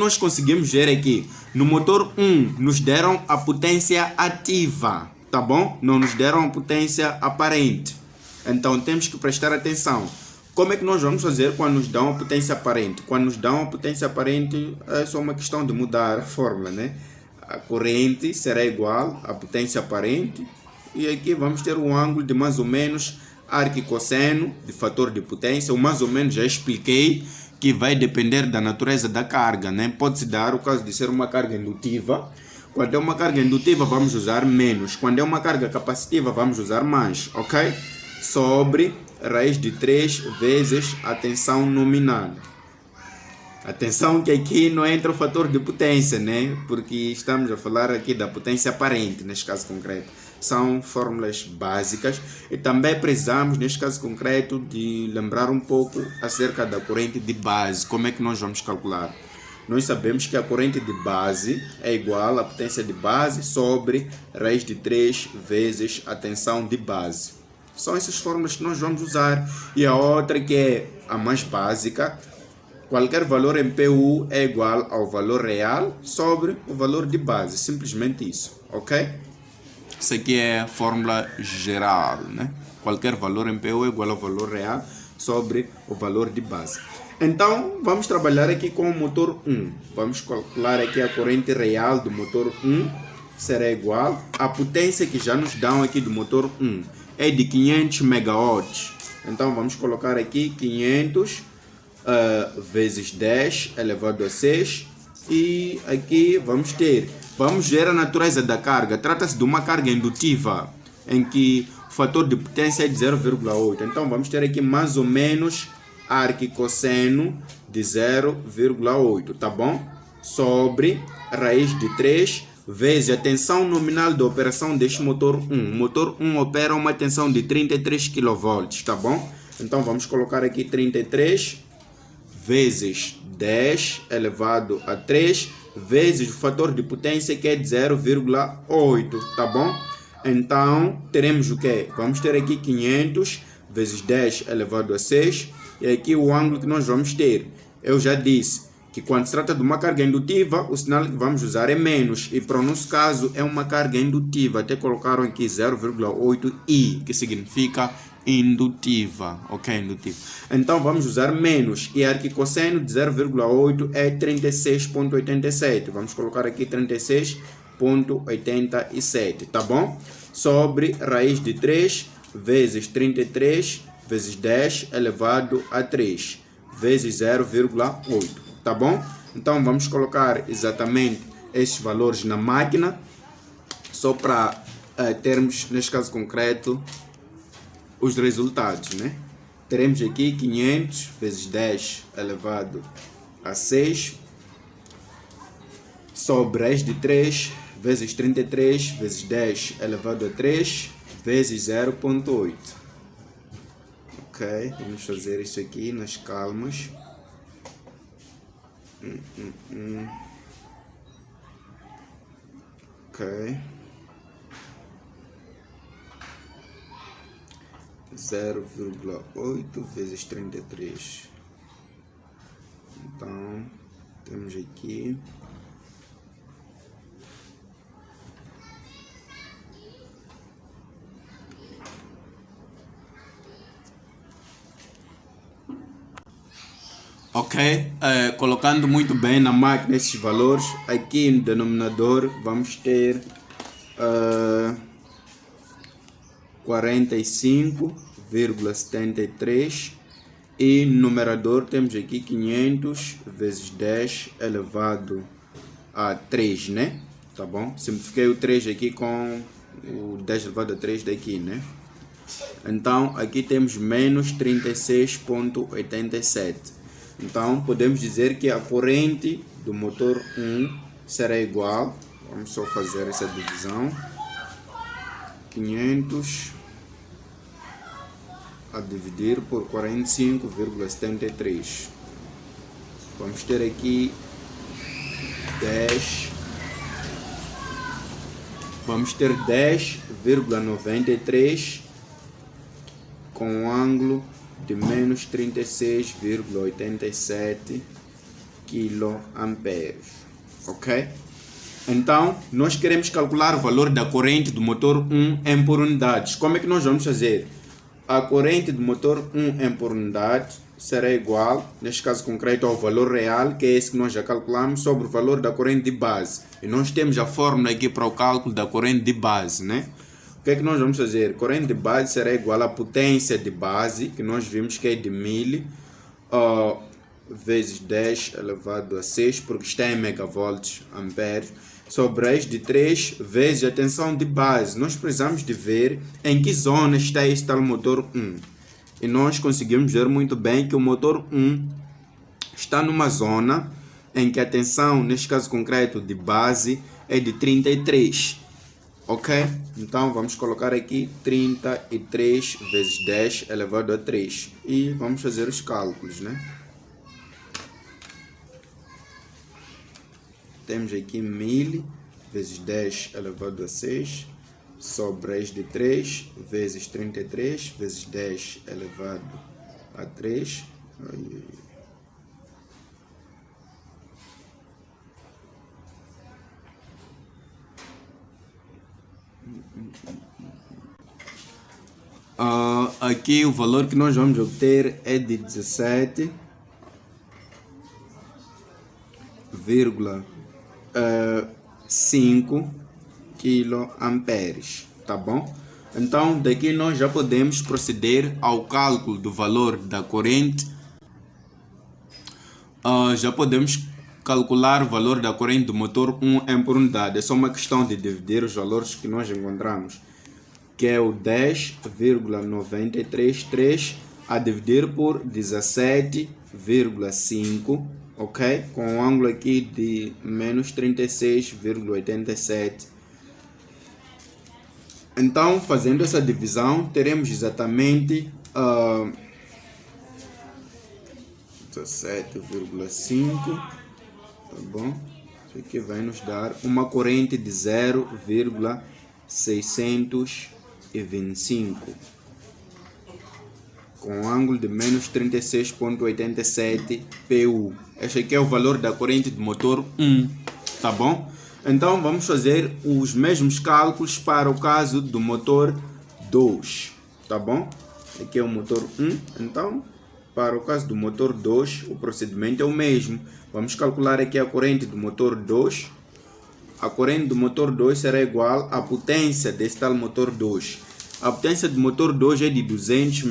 nós conseguimos ver aqui? No motor 1 nos deram a potência ativa, tá bom? Não nos deram a potência aparente. Então temos que prestar atenção. Como é que nós vamos fazer quando nos dão a potência aparente? Quando nos dão a potência aparente é só uma questão de mudar a fórmula, né? A corrente será igual à potência aparente e aqui vamos ter um ângulo de mais ou menos arco e cosseno de fator de potência. O mais ou menos já expliquei que vai depender da natureza da carga, né? Pode-se dar o caso de ser uma carga indutiva. Quando é uma carga indutiva vamos usar menos. Quando é uma carga capacitiva vamos usar mais, ok? Sobre raiz de 3 vezes a tensão nominal. Atenção que aqui não entra o fator de potência, né? Porque estamos a falar aqui da potência aparente, neste caso concreto. São fórmulas básicas e também precisamos, neste caso concreto, de lembrar um pouco acerca da corrente de base. Como é que nós vamos calcular? Nós sabemos que a corrente de base é igual à potência de base sobre raiz de 3 vezes a tensão de base. São essas fórmulas que nós vamos usar. E a outra, que é a mais básica, qualquer valor em PU é igual ao valor real sobre o valor de base. Simplesmente isso, ok? Isso aqui é a fórmula geral, né? Qualquer valor em PU é igual ao valor real sobre o valor de base. Então, vamos trabalhar aqui com o motor 1. Vamos calcular aqui a corrente real do motor 1. Será igual à potência que já nos dão aqui do motor 1. É de 500 megawatts. Então, vamos colocar aqui 500 vezes 10 elevado a 6. E aqui vamos ver a natureza da carga. Trata-se de uma carga indutiva, em que o fator de potência é de 0,8. Então, vamos ter aqui mais ou menos arco e cosseno de 0,8, tá bom? Sobre raiz de 3 vezes a tensão nominal de operação deste motor 1. O motor 1 opera uma tensão de 33 kV, tá bom? Então vamos colocar aqui 33 vezes 10 elevado a 3 vezes o fator de potência, que é de 0,8, tá bom? Então teremos o que? Vamos ter aqui 500 vezes 10 elevado a 6. E aqui o ângulo que nós vamos ter. Eu já disse que quando se trata de uma carga indutiva, o sinal que vamos usar é menos. E para o nosso caso é uma carga indutiva. Até colocaram aqui 0,8i, que significa indutiva. Ok, indutiva. Então vamos usar menos. E arco e cosseno de 0,8 é 36,87. Vamos colocar aqui 36,87, tá bom? Sobre raiz de 3 vezes 33 vezes 10 elevado a 3 vezes 0,8, tá bom? Então vamos colocar exatamente esses valores na máquina, só para termos, neste caso concreto, os resultados, né? Teremos aqui 500 vezes 10 elevado a 6 sobre raiz de 3 vezes 33 vezes 10 elevado a 3 vezes 0,8. Ok, vamos fazer isso aqui nas calmas. Ok. 0,8 vezes 33. Então, temos aqui ok, colocando muito bem na máquina esses valores, aqui no denominador vamos ter 45,73 e no numerador temos aqui 500 vezes 10 elevado a 3, né? Tá bom? Simplifiquei o 3 aqui com o 10 elevado a 3 daqui, né? Então aqui temos menos 36,87. Então podemos dizer que a corrente do motor 1 será igual, vamos só fazer essa divisão, 500 a dividir por 45,73. Vamos ter aqui 10, vamos ter 10,93 com um ângulo de menos 36,87 kA, ok? Então, nós queremos calcular o valor da corrente do motor 1 em por unidades. Como é que nós vamos fazer? A corrente do motor 1 em por unidade será igual, neste caso concreto, ao valor real, que é esse que nós já calculamos, sobre o valor da corrente de base. E nós temos a fórmula aqui para o cálculo da corrente de base, né? O que é que nós vamos fazer? Corrente de base será igual à potência de base, que nós vimos que é de 1000, vezes 10 elevado a 6, porque está em megavolts, amperes, sobre raiz de 3 vezes a tensão de base. Nós precisamos de ver em que zona está este tal motor 1. E nós conseguimos ver muito bem que o motor 1 está numa zona em que a tensão, neste caso concreto de base, é de 33. Ok? Então vamos colocar aqui 33 vezes 10 elevado a 3. E vamos fazer os cálculos, né? Temos aqui 1000 vezes 10 elevado a 6 sobre raiz de 3 vezes 33 vezes 10 elevado a 3. Aqui o valor que nós vamos obter é de 17,5 kA, tá bom? Então daqui nós já podemos proceder ao cálculo do valor da corrente. Já podemos calcular o valor da corrente do motor 1 em por unidade. É só uma questão de dividir os valores que nós encontramos, que é o 10,933 a dividir por 17,5, ok? Com um ângulo aqui de menos 36,87. Então, fazendo essa divisão, teremos exatamente 17,5, tá bom? Isso aqui vai nos dar uma corrente de 0,625 com um ângulo de menos 36,87 PU. Este aqui é o valor da corrente do motor 1, tá bom? Então vamos fazer os mesmos cálculos para o caso do motor 2, tá bom? Aqui é o motor 1, então para o caso do motor 2 o procedimento é o mesmo. Vamos calcular aqui a corrente do motor 2. A corrente do motor 2 será igual à potência desse tal motor 2. A potência do motor 2 é de 200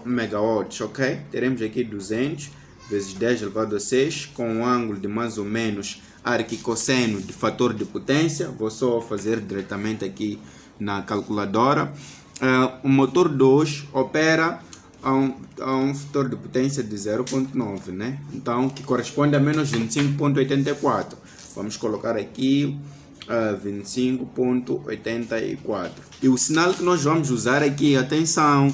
megawatts, ok? Teremos aqui 200 vezes 10 elevado a 6 com um ângulo de mais ou menos arquicosseno de fator de potência. Vou só fazer diretamente aqui na calculadora. O motor 2 opera a um fator de potência de 0,9, né? Então, que corresponde a menos 25,84. Vamos colocar aqui 25,84. E o sinal que nós vamos usar aqui, atenção,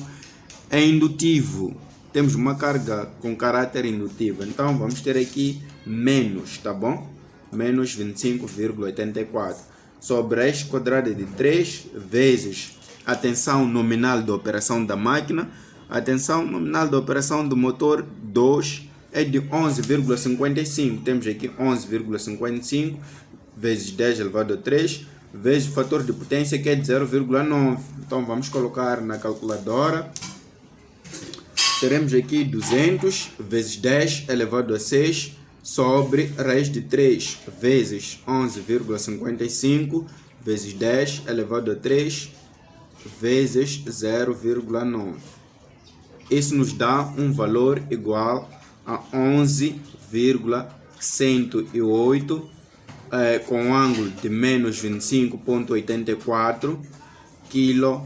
é indutivo. Temos uma carga com caráter indutivo. Então, vamos ter aqui menos, tá bom? Menos 25,84 sobre raiz quadrada de 3 vezes a tensão nominal de operação da máquina. A tensão nominal de operação do motor 2 é de 11,55. Temos aqui 11,55 vezes 10 elevado a 3 vezes o fator de potência, que é de 0,9. Então vamos colocar na calculadora. Teremos aqui 200 vezes 10 elevado a 6 sobre raiz de 3 vezes 11,55 vezes 10 elevado a 3 vezes 0,9. Isso nos dá um valor igual a 11,108 com um ângulo de menos 25,84 kA,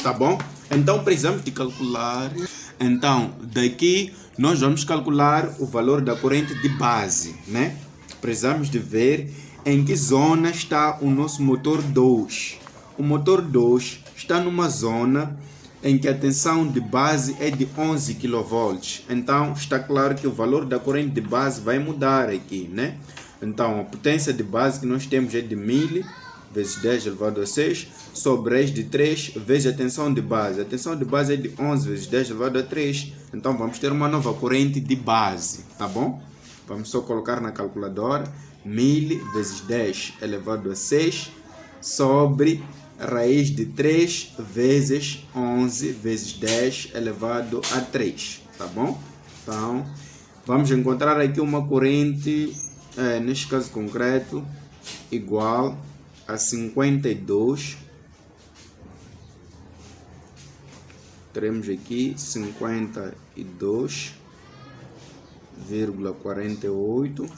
tá bom? Então precisamos de calcular. Então daqui nós vamos calcular o valor da corrente de base, né? Precisamos de ver em que zona está o nosso motor 2. O motor 2 está numa zona em que a tensão de base é de 11 kV. Então está claro que o valor da corrente de base vai mudar aqui, né? Então a potência de base que nós temos é de 1000 vezes 10 elevado a 6 sobre raiz de 3 vezes a tensão de base. A tensão de base é de 11 vezes 10 elevado a 3. Então vamos ter uma nova corrente de base, tá bom? Vamos só colocar na calculadora 1000 vezes 10 elevado a 6 sobre raiz de 3 vezes 11 vezes 10 elevado a 3, tá bom? Então, vamos encontrar aqui uma corrente, neste caso concreto, igual a 52. Teremos aqui 52,48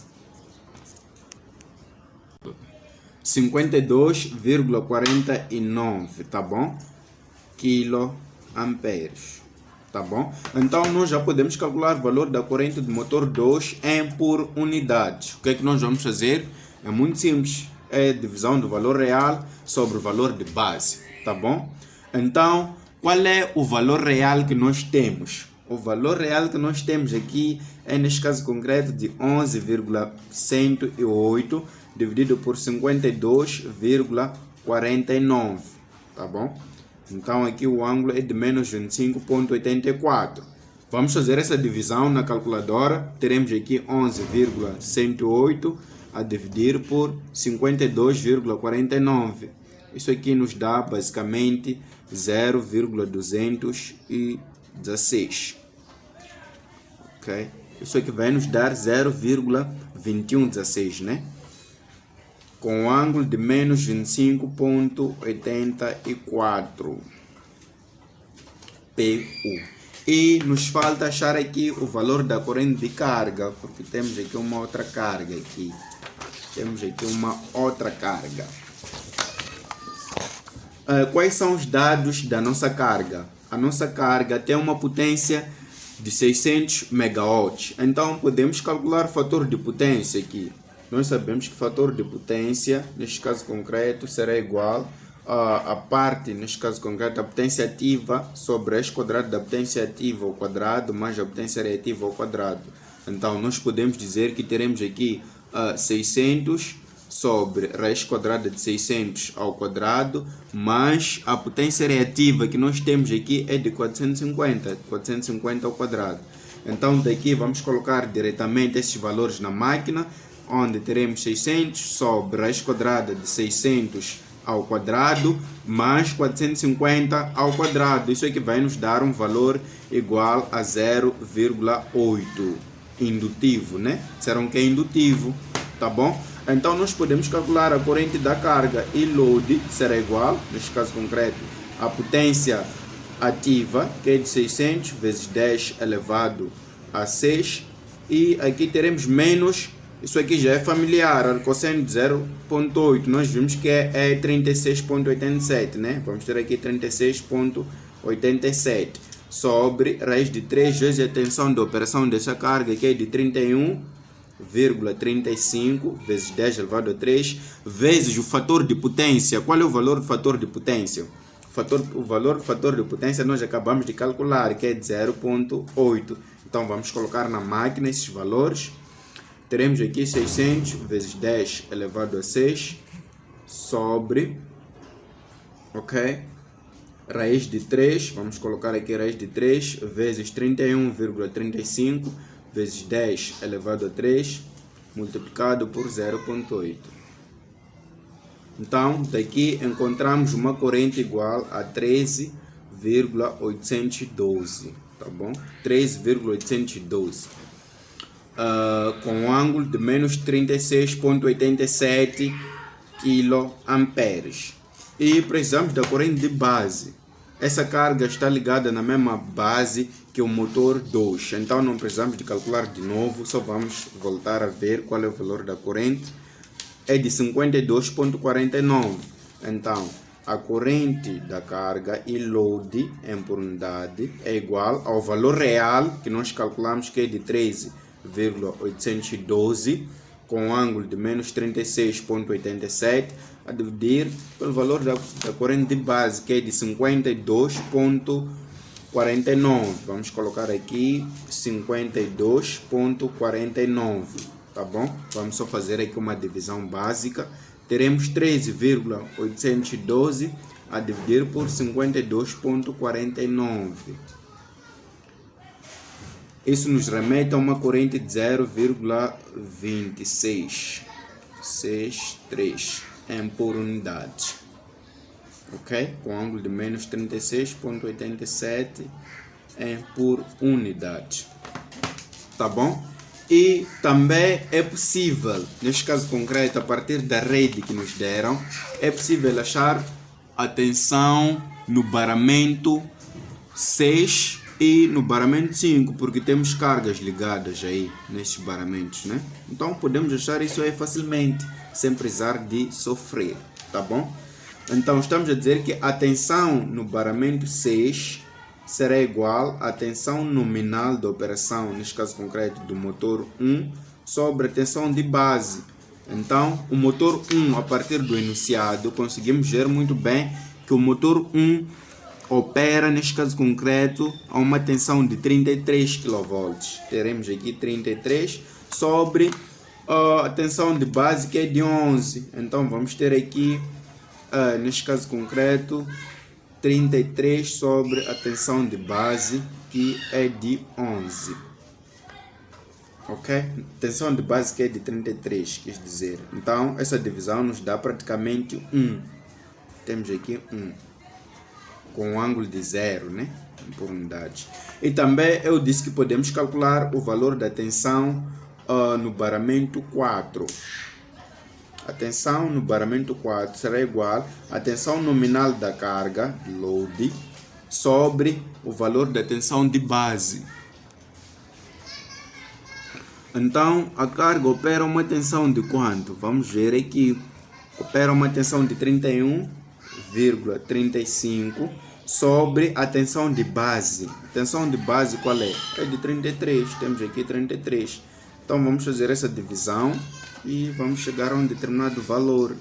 52,49, tá bom? Quiloamperes, tá bom? Então nós já podemos calcular o valor da corrente do motor 2 em por unidades. O que é que nós vamos fazer? É muito simples, é a divisão do valor real sobre o valor de base, tá bom? Então, qual é o valor real que nós temos? O valor real que nós temos aqui é, neste caso concreto, de 11,108 dividido por 52,49, tá bom? Então aqui o ângulo é de menos 25,84. Vamos fazer essa divisão na calculadora. Teremos aqui 11,108 a dividir por 52,49. Isso aqui nos dá basicamente 0,216. Ok? Isso aqui vai nos dar 0,2116, né? Com um ângulo de menos 25,84 PU. E nos falta achar aqui o valor da corrente de carga, porque temos aqui uma outra carga aqui. Temos aqui uma outra carga. Quais são os dados da nossa carga? A nossa carga tem uma potência de 600 megawatts. Então podemos calcular o fator de potência aqui. Nós sabemos que o fator de potência, neste caso concreto, será igual a parte, neste caso concreto, a potência ativa sobre a raiz quadrada da potência ativa ao quadrado mais a potência reativa ao quadrado. Então nós podemos dizer que teremos aqui 600 sobre raiz quadrada de 600 ao quadrado, mais a potência reativa que nós temos aqui é de 450 ao quadrado. Então daqui vamos colocar diretamente esses valores na máquina, onde teremos 600 sobre raiz quadrada de 600 ao quadrado, mais 450 ao quadrado. Isso aqui vai nos dar um valor igual a 0,8. Indutivo, né? Disseram que é indutivo, tá bom? Então nós podemos calcular a corrente da carga e load será igual, neste caso concreto, a potência ativa, que é de 600 vezes 10 elevado a 6, e aqui teremos menos, isso aqui já é familiar, a cosseno de 0,8, nós vimos que é 36,87, né? Vamos ter aqui 36,87 sobre raiz de 3 vezes a tensão de operação dessa carga, que é de 31,35 vezes 10 elevado a 3 vezes o fator de potência. Qual é o valor do fator de potência? O valor do fator de potência nós acabamos de calcular, que é de 0,8. Então vamos colocar na máquina esses valores. Teremos aqui 600 vezes 10 elevado a 6 sobre, ok, raiz de 3, vamos colocar aqui raiz de 3 vezes 31,35 vezes 10 elevado a 3 multiplicado por 0,8. Então daqui encontramos uma corrente igual a 13,812, tá bom? 13,812. Com um ângulo de menos 36,87 kA. E precisamos da corrente de base. Essa carga está ligada na mesma base que o motor 2. Então não precisamos de calcular de novo, só vamos voltar a ver qual é o valor da corrente. É de 52,49. Então a corrente da carga e load em por unidade é igual ao valor real que nós calculamos, que é de 13,812 com um ângulo de menos 36,87 a dividir pelo valor da corrente de base, que é de 52,49. Vamos colocar aqui 52,49, tá bom? Vamos só fazer aqui uma divisão básica. Teremos 13,812 a dividir por 52,49. Isso nos remete a uma corrente de 0,2663 por unidade. Ok? Com ângulo de menos 36,87 por unidade. Tá bom? E também é possível, neste caso concreto, a partir da rede que nos deram, é possível achar a tensão no baramento 6 e no baramento 5, porque temos cargas ligadas aí nestes baramentos, né? Então podemos achar isso aí facilmente, sem precisar de sofrer, tá bom? Então estamos a dizer que a tensão no baramento 6 será igual à tensão nominal da operação, neste caso concreto do motor 1, sobre a tensão de base. Então, o motor 1, a partir do enunciado, conseguimos ver muito bem que o motor 1 opera, neste caso concreto, a uma tensão de 33 kV. Teremos aqui 33 sobre a tensão de base, que é de 11. Então, vamos ter aqui, neste caso concreto, 33 sobre a tensão de base, que é de 11. Ok? Tensão de base que é de 33, quis dizer. Então, essa divisão nos dá praticamente 1. Temos aqui 1. Com um ângulo de 0, né? Por unidade. E também eu disse que podemos calcular o valor da tensão no baramento 4. A tensão no baramento 4 será igual à tensão nominal da carga, load, sobre o valor da tensão de base. Então, a carga opera uma tensão de quanto? Vamos ver aqui. Opera uma tensão de 31,35 sobre a tensão de base. A tensão de base qual é? É de 33. Temos aqui 33. Então, vamos fazer essa divisão e vamos chegar a um determinado valor.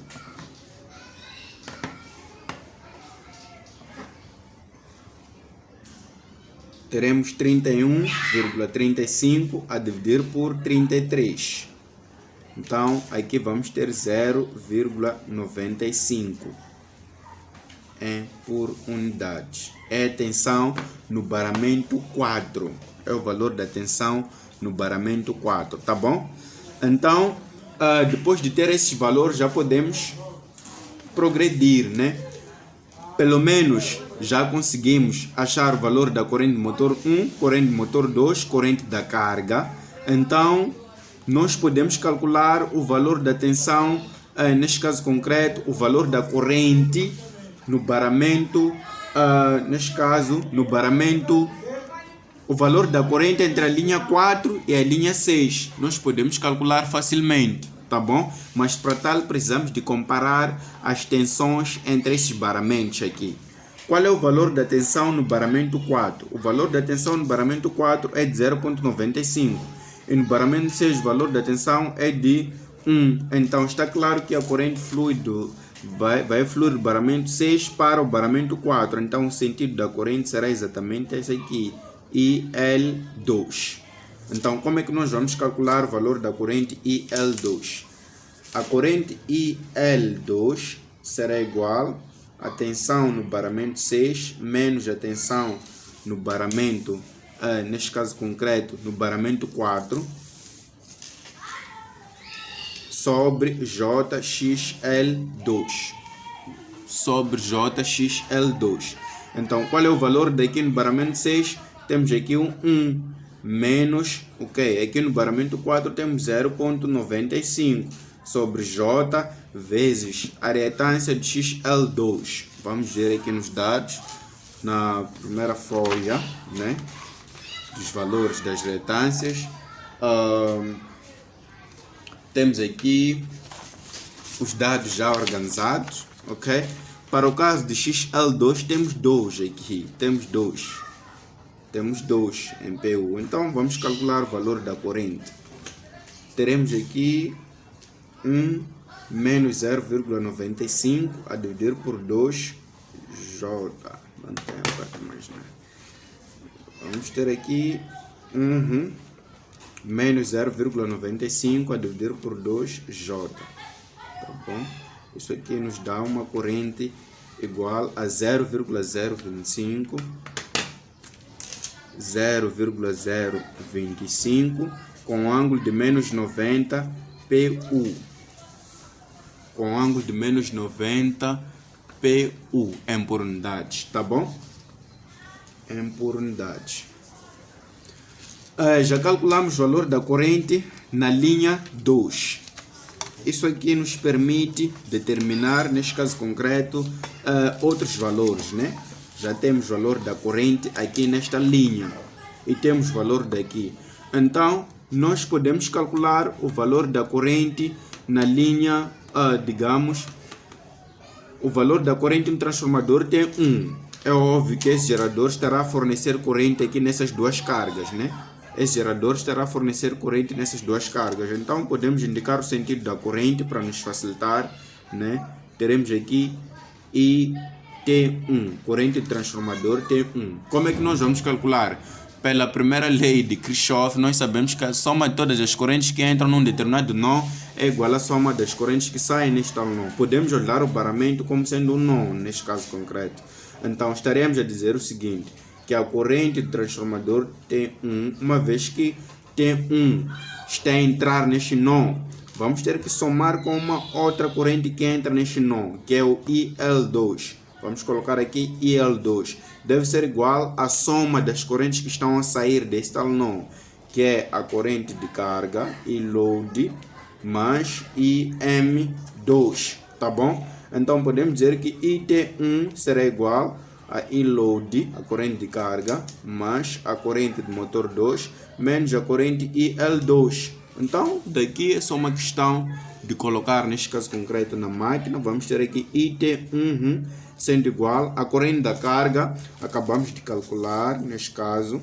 Teremos 31,35 a dividir por 33. Então, aqui vamos ter 0,95 por unidade. É a tensão no baramento 4. É o valor da tensão no baramento 4, tá bom? Então, depois de ter esses valores, já podemos progredir, né? Pelo menos já conseguimos achar o valor da corrente do motor 1, corrente do motor 2, corrente da carga. Então, nós podemos calcular o valor da tensão, neste caso concreto, o valor da corrente no baramento, neste caso, no baramento, o valor da corrente entre a linha 4 e a linha 6. Nós podemos calcular facilmente, tá bom? Mas para tal precisamos de comparar as tensões entre esses baramentos aqui. Qual é o valor da tensão no baramento 4? O valor da tensão no baramento 4 é de 0,95. E no baramento 6 o valor da tensão é de 1. Então está claro que a corrente flui vai fluir do baramento 6 para o baramento 4. Então o sentido da corrente será exatamente esse aqui, IL2. Então como é que nós vamos calcular o valor da corrente IL2? A corrente IL2 será igual à tensão no baramento 6 menos a tensão no baramento, neste caso concreto, no baramento 4, sobre JXL2. Sobre JXL2. Então, qual é o valor daqui no baramento 6? Temos aqui um 1 menos, ok, aqui no baramento 4 temos 0,95 sobre J vezes a reatância de XL2. Vamos ver aqui nos dados, na primeira folha, né, dos valores das reatâncias. Temos aqui os dados já organizados, ok? Para o caso de XL2 temos 2 aqui, temos 2 em PU. Então vamos calcular o valor da corrente. Teremos aqui 1 menos 0,95 a dividir por 2J. Mantenha para imaginar. Vamos ter aqui menos 0,95 a dividir por 2J. Tá bom? Isso aqui nos dá uma corrente igual a 0,025 0,025 com ângulo de menos 90 PU. Com ângulo de menos 90 PU em por unidades, tá bom? Em por unidades. Já calculamos o valor da corrente na linha 2. Isso aqui nos permite determinar, neste caso concreto, outros valores, né? Já temos o valor da corrente aqui nesta linha e temos o valor daqui. Então, nós podemos calcular o valor da corrente na linha, digamos, o valor da corrente no transformador tem 1. É óbvio que esse gerador estará a fornecer corrente aqui nessas duas cargas, né? Esse gerador estará a fornecer corrente nessas duas cargas. Então, podemos indicar o sentido da corrente para nos facilitar, né? Teremos aqui IT1, corrente de transformador T1. Como é que nós vamos calcular? Pela primeira lei de Kirchhoff, nós sabemos que a soma de todas as correntes que entram num determinado nó é igual à soma das correntes que saem neste tal nó. Podemos olhar o paramento como sendo um nó, neste caso concreto. Então, estaremos a dizer o seguinte, que a corrente do transformador T1, uma vez que T1 está a entrar neste nó, vamos ter que somar com uma outra corrente que entra neste nó, que é o IL2. Vamos colocar aqui IL2. Deve ser igual à soma das correntes que estão a sair deste tal nó, que é a corrente de carga, I load, mais IM2, tá bom? Então, podemos dizer que IT1 será igual a I load, a corrente de carga, mais a corrente de motor 2, menos a corrente IL2. Então, daqui é só uma questão de colocar, neste caso concreto, na máquina. Vamos ter aqui IT1 sendo igual à corrente da carga. Acabamos de calcular, neste caso,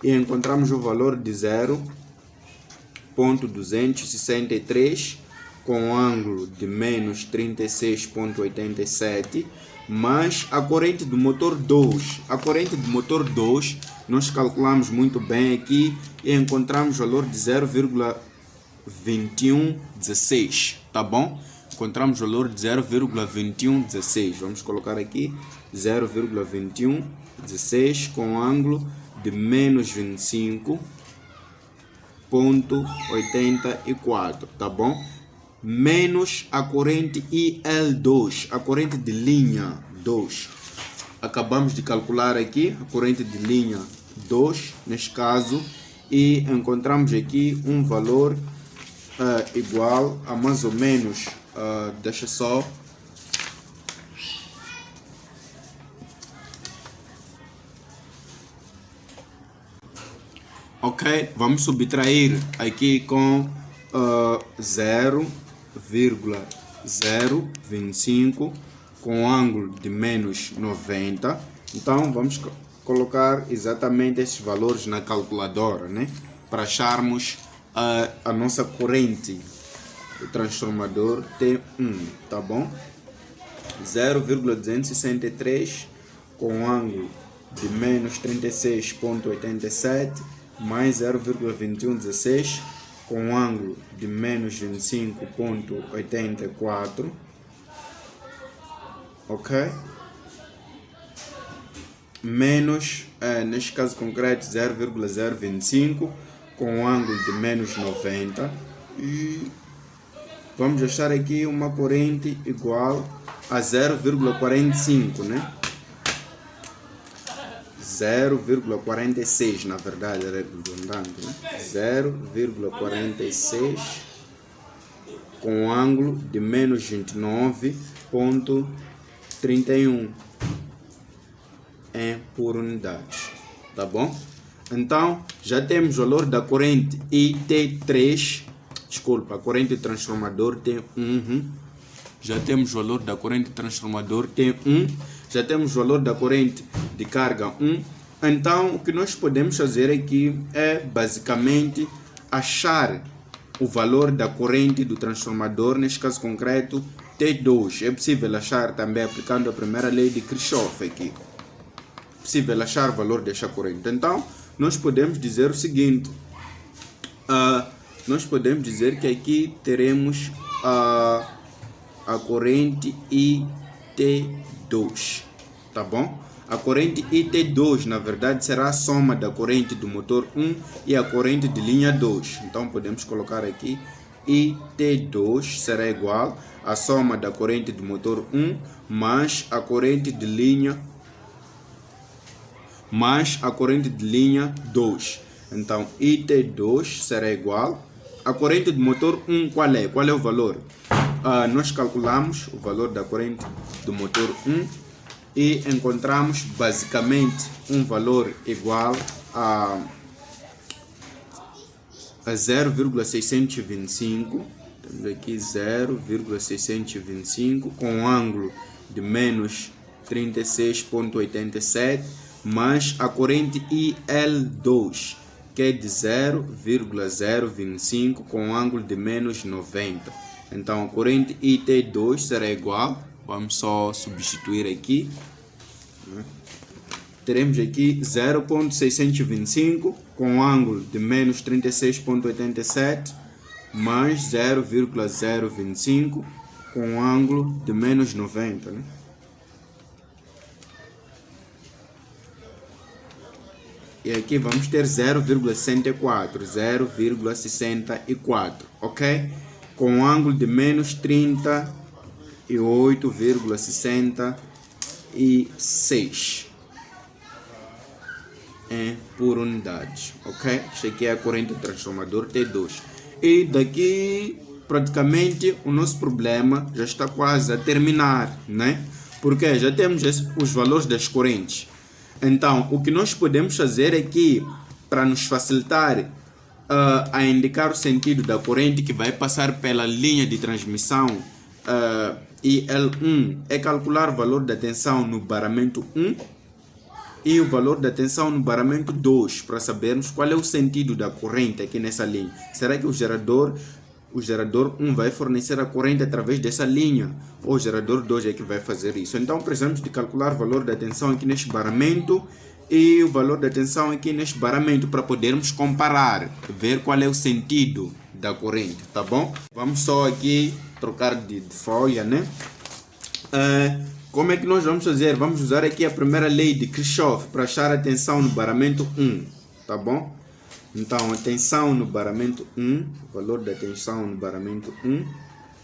e encontramos o valor de 0,263 com ângulo de menos 36,87, mais a corrente do motor 2. A corrente do motor 2, nós calculamos muito bem aqui e encontramos o valor de 0,2116, tá bom? Encontramos o valor de 0,2116. Vamos colocar aqui 0,2116 com ângulo de menos 25,84, tá bom? Menos a corrente IL2, a corrente de linha 2. Acabamos de calcular aqui a corrente de linha 2, neste caso, e encontramos aqui um valor igual a mais ou menos, deixa só, ok, vamos subtrair aqui com 0,025 com ângulo de menos 90. Então vamos colocar exatamente esses valores na calculadora, né? Para acharmos a nossa corrente do transformador T1, tá bom? 0,263 com ângulo de menos 36,87 mais 0,2116 com ângulo de menos 25,84, ok? Menos, neste caso concreto, 0,025 com ângulo de menos 90 e vamos achar aqui uma corrente igual a 0,45, né? 0,46 na verdade, era redundante, né? 0,46 com ângulo de menos 29,31 por unidades, tá bom? Então, já temos o valor da corrente IT3, desculpa, a corrente de transformador T1, já temos o valor da corrente de transformador T1, já temos o valor da corrente de carga 1. Então, o que nós podemos fazer aqui é basicamente achar o valor da corrente do transformador, neste caso concreto T2. É possível achar também aplicando a primeira lei de Kirchhoff aqui. É possível achar o valor desta corrente. Então, nós podemos dizer o seguinte, nós podemos dizer que aqui teremos a corrente IT2, tá bom? A corrente IT2, na verdade, será a soma da corrente do motor 1 e a corrente de linha 2. Então, podemos colocar aqui IT2 será igual à soma da corrente do motor 1 mais a corrente de linha 2. Então, IT2 será igual à corrente do motor 1. Qual é? Qual é o valor? Nós calculamos o valor da corrente do motor 1 e encontramos basicamente um valor igual a 0,625. Temos aqui 0,625 com um ângulo de menos 36,87, mais a corrente IL2, que é de 0,025 com um ângulo de menos 90. Então a corrente IT2 será igual, vamos só substituir aqui, teremos aqui 0,625 com um ângulo de menos 36,87 mais 0,025 com um ângulo de menos 90, né? E aqui vamos ter 0,64, ok? Com um ângulo de menos 38,66 por unidade, ok? Isto aqui é a corrente do transformador T2. E daqui praticamente o nosso problema já está quase a terminar, né? Porque já temos os valores das correntes. Então, o que nós podemos fazer é que, para nos facilitar a indicar o sentido da corrente que vai passar pela linha de transmissão IL1, é calcular o valor da tensão no baramento 1 e o valor da tensão no baramento 2, para sabermos qual é o sentido da corrente aqui nessa linha. Será que o gerador 1 vai fornecer a corrente através dessa linha, ou o gerador 2 é que vai fazer isso? Então precisamos de calcular o valor da tensão aqui neste baramento e o valor da tensão aqui neste baramento, para podermos comparar, ver qual é o sentido da corrente, tá bom? Vamos só aqui trocar de folha, né? Como é que nós vamos fazer? Vamos usar aqui a primeira lei de Kirchhoff para achar a tensão no baramento 1, tá bom? Então, a tensão no baramento 1, o valor da tensão no baramento 1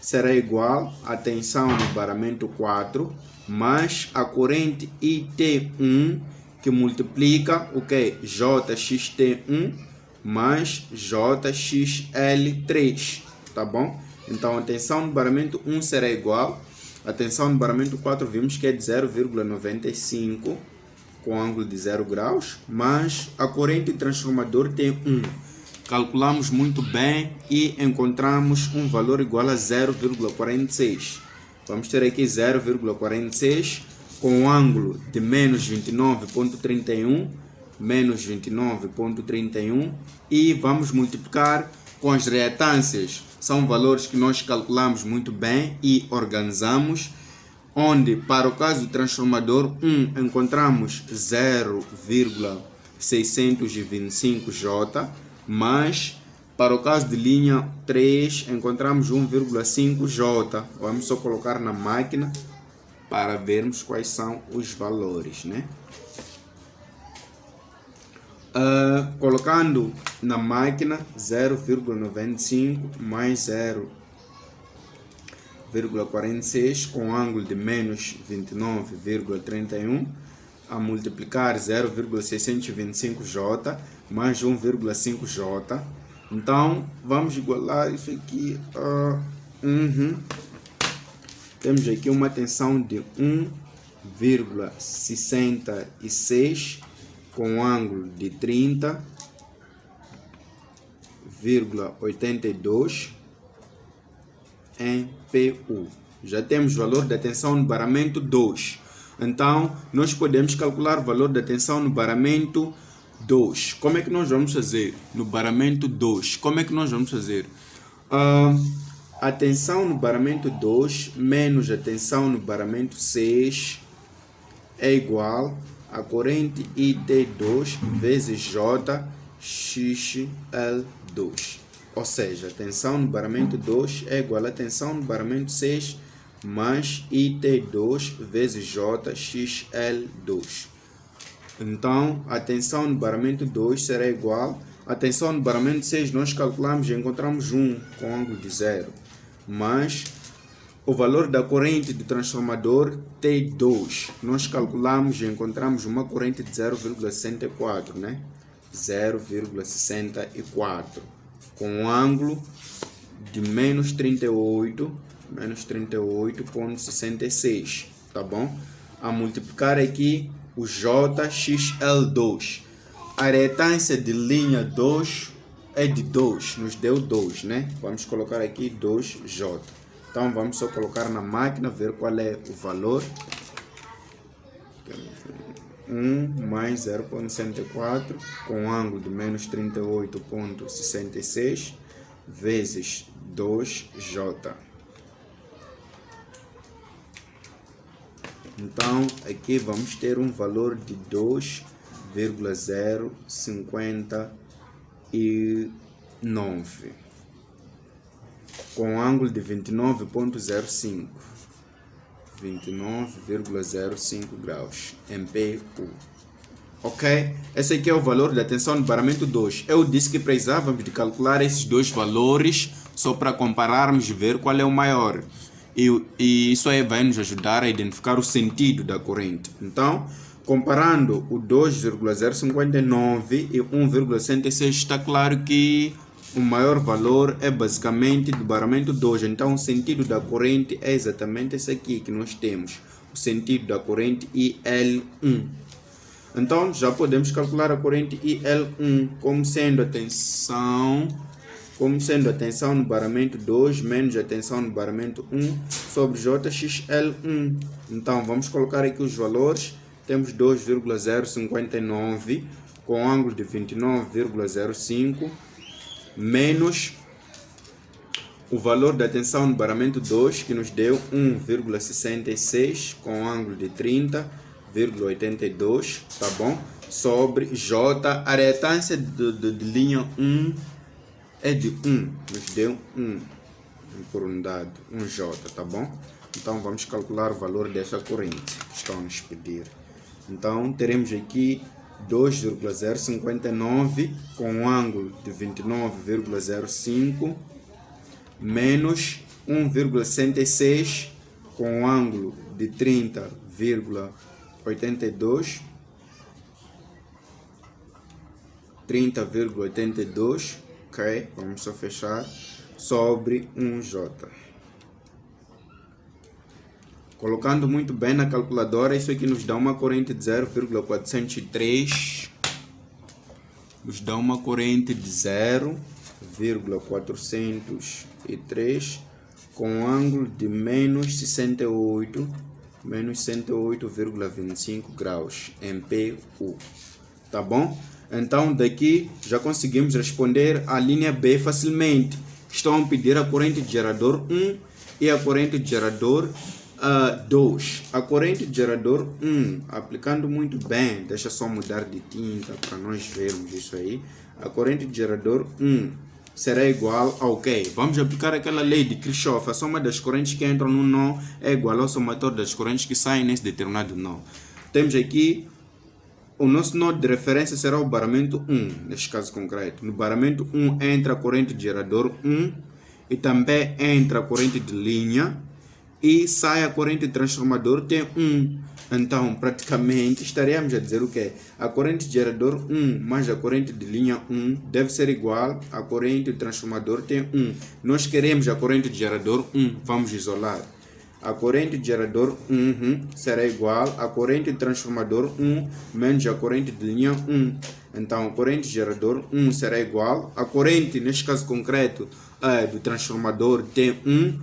será igual à tensão no baramento 4 mais a corrente IT1, que multiplica o que? JXT1 mais JXL3, tá bom? Então, a tensão no baramento 1 será igual, a tensão no baramento 4 vimos que é de 0,95 com ângulo de 0 graus, mas a corrente transformador T1. Calculamos muito bem e encontramos um valor igual a 0,46. Vamos ter aqui 0,46 com um ângulo de menos 29,31, menos 29,31, e vamos multiplicar com as reatâncias. São valores que nós calculamos muito bem e organizamos, onde para o caso do transformador 1 encontramos 0,625J, mas para o caso de linha 3 encontramos 1,5J. Vamos só colocar na máquina para vermos quais são os valores, né? Colocando na máquina 0,95 mais 0,46 com ângulo de menos 29,31, a multiplicar 0,625J mais 1,5J. Então vamos igualar isso aqui a Temos aqui uma tensão de 1,66 com ângulo de 30,82 em PU. Já temos o valor da tensão no baramento 2. Então, nós podemos calcular o valor da tensão no baramento 2. Como é que nós vamos fazer no baramento 2? Como é que nós vamos fazer? A tensão no baramento 2 menos a tensão no baramento 6 é igual a corrente IT2 vezes JXL2. Ou seja, a tensão no baramento 2 é igual a tensão no baramento 6 mais IT2 vezes JXL2. Então, a tensão no baramento 2 será igual. A tensão no baramento 6 nós calculamos e encontramos 1 com ângulo de 0. Mas o valor da corrente do transformador T2, nós calculamos e encontramos uma corrente de 0,64, né? 0,64 com um ângulo de menos 38,66, tá bom? A multiplicar aqui o JXL2. A reatância de linha 2 é de 2, nos deu 2, né? Vamos colocar aqui 2J. Então vamos só colocar na máquina, ver qual é o valor. 1 mais 0,64 com ângulo de menos 38,66 vezes 2J. Então aqui vamos ter um valor de 2,059 com ângulo de 29,05. 29,05 graus MPU. Ok? Esse aqui é o valor da tensão de baramento 2. Eu disse que precisávamos de calcular esses dois valores só para compararmos e ver qual é o maior. E isso aí vai nos ajudar a identificar o sentido da corrente. Então, comparando o 2,059 e 1,66, está claro que o maior valor é basicamente do baramento 2. Então, o sentido da corrente é exatamente esse aqui que nós temos. O sentido da corrente IL1. Então, já podemos calcular a corrente IL1 como sendo a tensão no baramento 2 menos a tensão no baramento 1 sobre JXL1. Então, vamos colocar aqui os valores. Temos 2,059 com ângulo de 29,05 menos o valor da tensão no baramento 2, que nos deu 1,66 com ângulo de 30,82, tá bom? Sobre J, a reatância de linha 1 é de 1, nos deu 1, por unidade, 1J, tá bom? Então vamos calcular o valor dessa corrente que estão a nos pedir. Então teremos aqui 2,059 com um ângulo de 29,05 menos 1,66 com um ângulo de 30,82, ok, vamos só fechar, sobre 1J. Colocando muito bem na calculadora, isso aqui nos dá uma corrente de 0,403, nos dá uma corrente de 0,403 com um ângulo de menos 108,25 graus MPU, tá bom? Então daqui já conseguimos responder a linha B facilmente. Estão a pedir a corrente de gerador 1 e a corrente de gerador 2. A corrente de gerador 1, aplicando muito bem, deixa só mudar de tinta para nós vermos isso aí. A corrente de gerador 1 será igual a, ok, vamos aplicar aquela lei de Kirchhoff. A soma das correntes que entram no nó é igual ao somatório das correntes que saem nesse determinado nó. Temos aqui, o nosso nó de referência será o baramento 1, neste caso concreto. No baramento 1 entra a corrente de gerador 1 e também entra a corrente de linha e sai a corrente de transformador T1. Então, praticamente, estaremos a dizer o quê? A corrente de gerador 1 mais a corrente de linha 1 deve ser igual à corrente de transformador T1. Nós queremos a corrente de gerador 1, vamos isolar. A corrente de gerador 1 será igual à corrente de transformador 1 menos a corrente de linha 1. Então, a corrente de gerador 1 será igual à corrente, neste caso concreto, do transformador T1.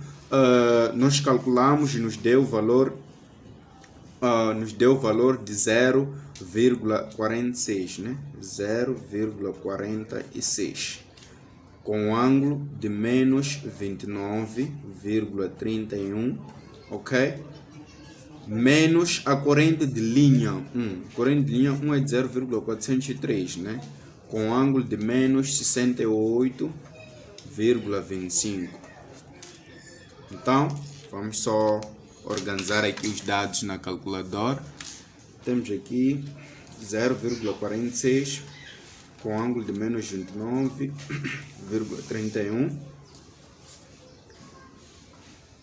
Nós calculamos e nos deu o valor de 0,46, né? 0,46 com um ângulo de menos 29,31, ok? Menos a corrente de linha 1. A corrente de linha 1 é de 0,403, né? Com um ângulo de menos 68,25. Então, vamos só organizar aqui os dados na calculadora. Temos aqui 0,46 com ângulo de menos 29,31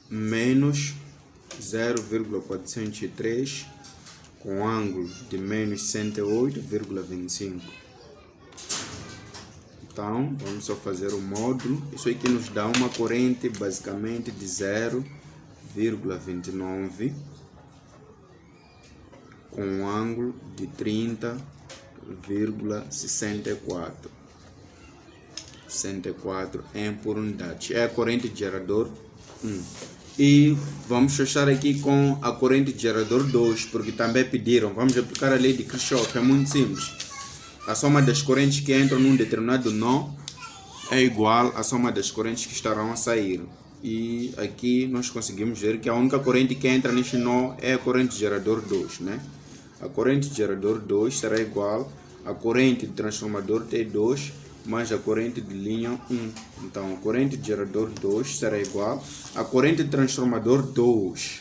menos 0,403 com ângulo de menos 108,25. Então, vamos só fazer o módulo. Isso aqui nos dá uma corrente basicamente de 0,29 com um ângulo de 30,64. 64 em por unidade. É a corrente de gerador 1. E vamos fechar aqui com a corrente de gerador 2, porque também pediram. Vamos aplicar a lei de Kirchhoff, é muito simples. A soma das correntes que entram num determinado nó é igual à soma das correntes que estarão a sair. E aqui nós conseguimos ver que a única corrente que entra neste nó é a corrente de gerador 2, né? A corrente de gerador 2 será igual à corrente de transformador T2 mais a corrente de linha 1. Então, a corrente de gerador 2 será igual à corrente de transformador 2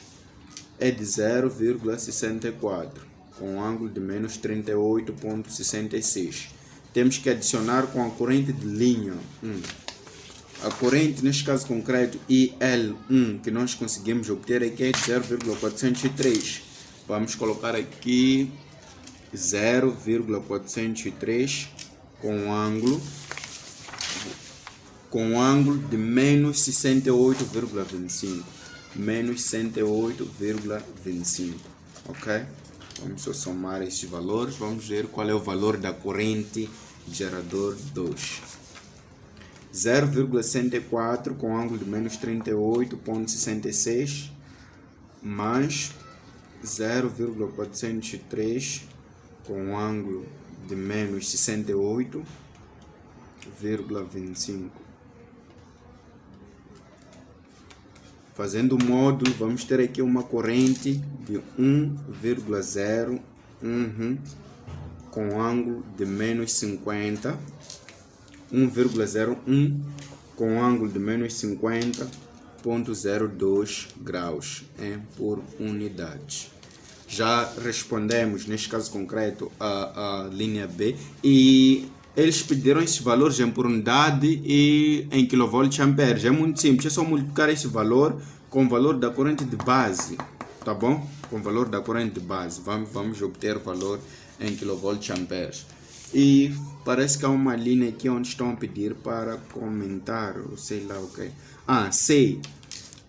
é de 0,64 com um ângulo de menos 38,66. Temos que adicionar com a corrente de linha 1. A corrente, neste caso concreto, IL1, que nós conseguimos obter aqui é de 0,403. Vamos colocar aqui 0,403 com um ângulo de menos 68,25. Menos 68,25. Ok? Vamos só somar estes valores. Vamos ver qual é o valor da corrente gerador 2. 0,64 com ângulo de menos 38,66 mais 0,403 com ângulo de menos 68,25. Fazendo o módulo, vamos ter aqui uma corrente de 1,0 com ângulo de menos 50, 1,01 com ângulo de menos 50,02 graus por unidade. Já respondemos, neste caso concreto, a linha B, e eles pediram esses valores em por unidade e em kV/A. É muito simples, é só multiplicar esse valor com o valor da corrente de base, tá bom? Com o valor da corrente de base, vamos obter o valor em kV/A. E parece que há uma linha aqui onde estão a pedir para comentar, ou sei lá o que. Sei.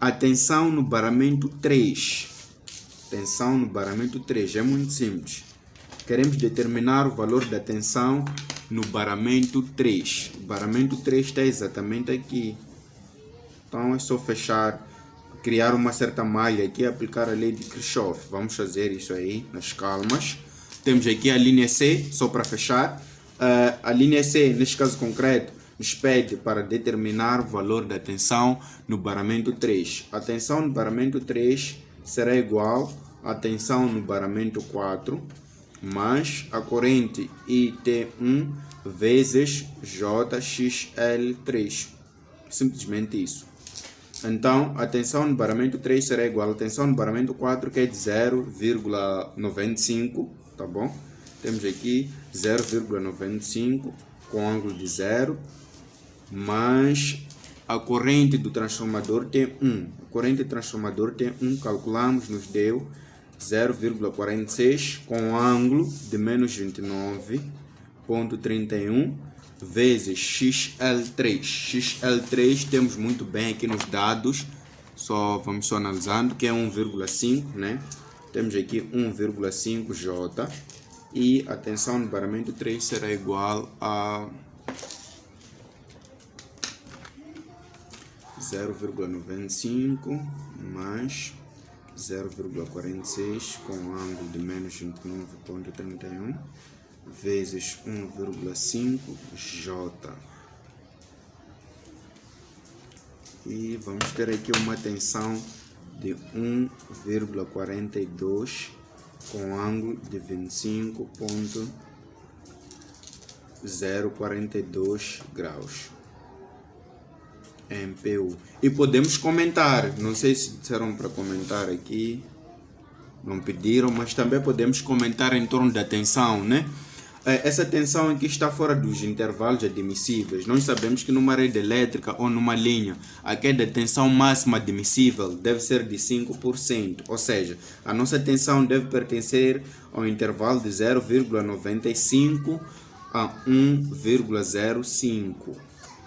Atenção no baramento 3. Tensão no baramento 3, é muito simples. Queremos determinar o valor da tensão no baramento 3. O baramento 3 está exatamente aqui. Então é só fechar, criar uma certa malha aqui e aplicar a lei de Kirchhoff. Vamos fazer isso aí nas calmas. Temos aqui a linha C, só para fechar. A linha C, neste caso concreto, nos pede para determinar o valor da tensão no baramento 3. A tensão no baramento 3 será igual à tensão no baramento 4 mais a corrente IT1 vezes JXL3. Simplesmente isso. Então, a tensão no baramento 3 será igual à tensão no baramento 4, que é de 0,95, tá bom? Temos aqui 0,95 com ângulo de 0, mais a corrente do transformador T1. A corrente do transformador T1, calculamos, nos deu 0,46 com ângulo de menos 29,31 vezes XL3. XL3 temos muito bem aqui nos dados, vamos só analisando, que é 1,5, né? Temos aqui 1,5 J e a tensão no baramento 3 será igual a 0,95 mais 0,46 com ângulo de menos 29,31 vezes 1,5 J. E vamos ter aqui uma tensão de 1,42 com ângulo de 25,042 graus. MPU. E podemos comentar, não sei se disseram para comentar aqui. não pediram, mas também podemos comentar em torno da tensão, né? Essa tensão aqui está fora dos intervalos admissíveis. Nós sabemos que numa rede elétrica ou numa linha, a queda de tensão máxima admissível deve ser de 5%, ou seja, a nossa tensão deve pertencer ao intervalo de 0,95 a 1,05.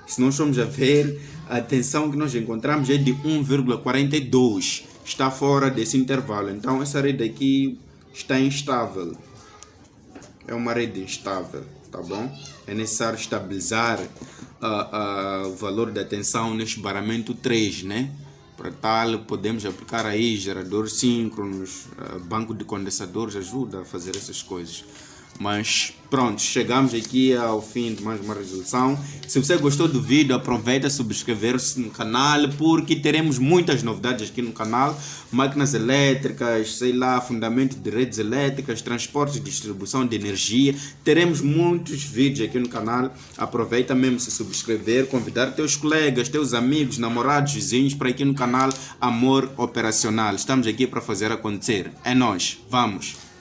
Se nós formos a ver, a tensão que nós encontramos é de 1,42, está fora desse intervalo. Então essa rede aqui está instável. É uma rede instável, tá bom? É necessário estabilizar o valor da tensão neste baramento 3, né? Para tal, podemos aplicar aí geradores síncronos, banco de condensadores ajuda a fazer essas coisas. Mas pronto, chegamos aqui ao fim de mais uma resolução. Se você gostou do vídeo, aproveita subscrever-se no canal, porque teremos muitas novidades aqui no canal. Máquinas elétricas, sei lá, fundamento de redes elétricas, transporte e distribuição de energia. Teremos muitos vídeos aqui no canal. Aproveita mesmo se subscrever, convidar teus colegas, teus amigos, namorados, vizinhos para aqui no canal Amor Operacional. Estamos aqui para fazer acontecer. É nós, vamos!